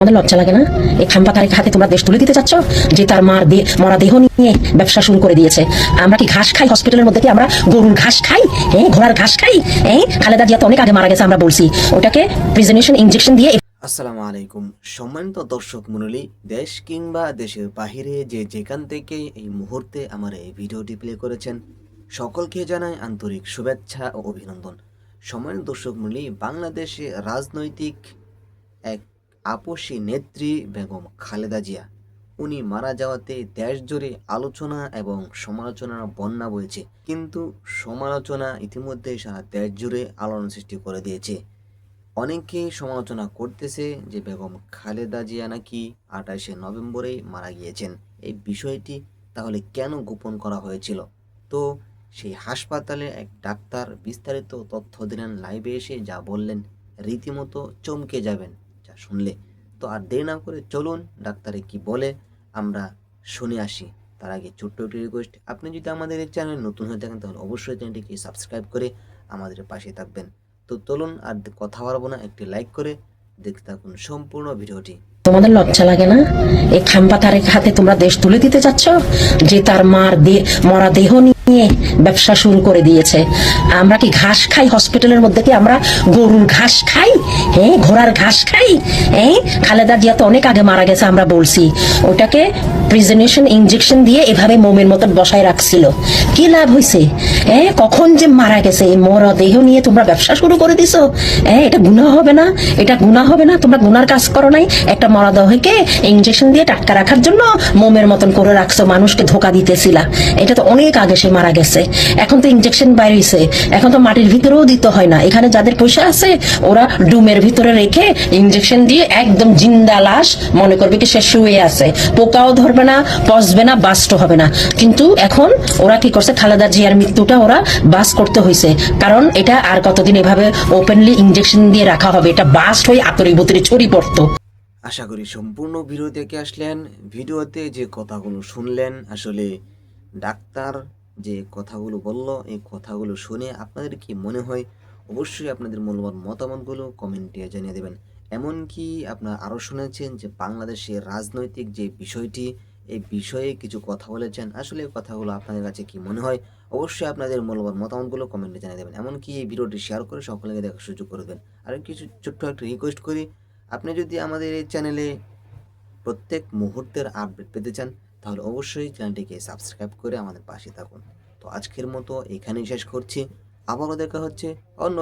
আমাদের লজ্জা লাগে না? এই খাম্পা তারেক হাতে তোমরা দেশ তুলে দিতে চাচ্ছ, যে তার মরা দেহ নিয়ে ব্যবসা শুরু করে দিয়েছে। আমরা কি ঘাস খাই হসপিটালের মধ্যে? কি আমরা গরুর ঘাস খাই? ঘোড়ার ঘাস খাই? খালেদা জিয়া তো অনেক আগে মারা গেছে, আমরা বলছি ওটাকে প্রিজনেশন ইনজেকশন দিয়ে। আসসালামু আলাইকুম সম্মানিত দর্শক মণ্ডলী, দেশ কিংবা দেশের বাহিরে যে যেখান থেকে এই মুহূর্তে আমার এই ভিডিওটি প্লে করেছেন, সকলকে জানাই আন্তরিক শুভেচ্ছা ও অভিনন্দন। সম্মানিত দর্শক মণ্ডলী, বাংলাদেশে রাজনৈতিক এক আপসী নেত্রী বেগম খালেদা জিয়া, উনি মারা যাওয়াতে দেশ জুড়ে আলোচনা এবং সমালোচনার বন্যা বইছে। কিন্তু সমালোচনা ইতিমধ্যে সারা দেশ জুড়ে আলোড়ন সৃষ্টি করে দিয়েছে। অনেকেই সমালোচনা করতেছে যে বেগম খালেদা জিয়া নাকি 28শে নভেম্বরেই মারা গিয়েছেন। এই বিষয়টি তাহলে কেন গোপন করা হয়েছিল? তো সেই হাসপাতালে এক ডাক্তার বিস্তারিত তথ্য দিলেন লাইভে এসে, যা বললেন রীতিমতো চমকে যাবেন যা শুনলে। তো আর দেরি না করে চলুন ডাক্তারে কি বলে আমরা শুনে আসি। তার আগে ছোট্ট একটি রিকোয়েস্ট, আপনি যদি আমাদের এই চ্যানেল নতুন হয়ে থাকেন তাহলে অবশ্যই চ্যানেলটিকে সাবস্ক্রাইব করে আমাদের পাশে থাকবেন। তো চলুন আর কথা বাড়াবো না, একটি লাইক করে দেখতে থাকুন সম্পূর্ণ ভিডিওটি। তোমাদের লজ্জা লাগে না? এই খাম্পা তারেক হাতে তোমরা দেশ তুলে দিতে চাচ্ছ, যে তার মরা দেহ নিয়ে ব্যবসা শুরু করে দিয়েছে। আমরা কি ঘাস খাই হসপিটালের মধ্যে? কি আমরা গরুর ঘাস খাই? ঘোড়ার ঘাস খাই? খালেদা জিয়া তো অনেক আগে মারা গেছে, আমরা বলছি ওটাকে প্রিজনেশন ইনজেকশন দিয়ে এভাবে মোমের মতন বসায় রাখছিল। কি লাভ হয়েছে? কখন যে মারা গেছে, এই মরা দেহ নিয়ে তোমরা ব্যবসা শুরু করে দিছো। এটা গুনাহ হবে না? এটা গুনাহ হবে না? তোমরা গুনার কাজ করো নাই? একটা মরা দেহকে ইনজেকশন দিয়ে টাটকা রাখার জন্য মোমের মতন করে রাখছো, মানুষকে ধোকা দিতেছিলা। এটা তো অনেক আগে সে মারা গেছে। এখন তো ইনজেকশন বাইরেছে, এখন তো মাটির ভিতরেও দিতে হয় না। এখানে যাদের পয়সা আছে ওরা ডুমের ভিতরে রেখে ইনজেকশন দিয়ে একদম জিন্দা লাশ মনে করবে কি সে শুয়ে আছে, পোকাও ধরবে না, পচবে না, বাস্ট হবে না। কিন্তু এখন ওরা কি করছে, খালেদা জিয়ার মৃত্যুটা ওরা বাস করতে হয়েছে, কারণ এটা আর কতদিন এভাবে ওপেনলি ইনজেকশন দিয়ে রাখা হবে? এটা বাস্ট হয়ে আতরি বুতরি ছড়ি পড়তো। আশা করি সম্পূর্ণ ভিডিও দেখে আসলেন। ভিডিওতে যে কথাগুলো শুনলেন, আসলে ডাক্তার যে কথাগুলো বলল, এই কথাগুলো শুনে আপনাদের কি মনে হয়? অবশ্যই আপনাদের মূল্যবান মতামতগুলো কমেন্টে জানিয়ে দেবেন। এমনকি আপনারা আরও শুনেছেন যে বাংলাদেশের রাজনৈতিক যে বিষয়টি, এই বিষয়ে কিছু কথা বলেছেন। আসলে এই কথাগুলো আপনাদের কাছে কি মনে হয়? অবশ্যই আপনাদের মূল্যবান মতামতগুলো কমেন্টে জানিয়ে দেবেন। এমনকি এই ভিডিওটি শেয়ার করে সকলকে দেখার সুযোগ করে দেবেন। আর কিছু ছোট্ট একটা রিকোয়েস্ট করি, আপনি যদি আমাদের এই চ্যানেলে প্রত্যেক মুহূর্তের আপডেট পেতে চান তাহলে অবশ্যই চ্যানেলটিকে সাবস্ক্রাইব করে আমাদের পাশে থাকুন। তো আজকের মতো এখানেই শেষ করছি, আবারও দেখা হচ্ছে অন্য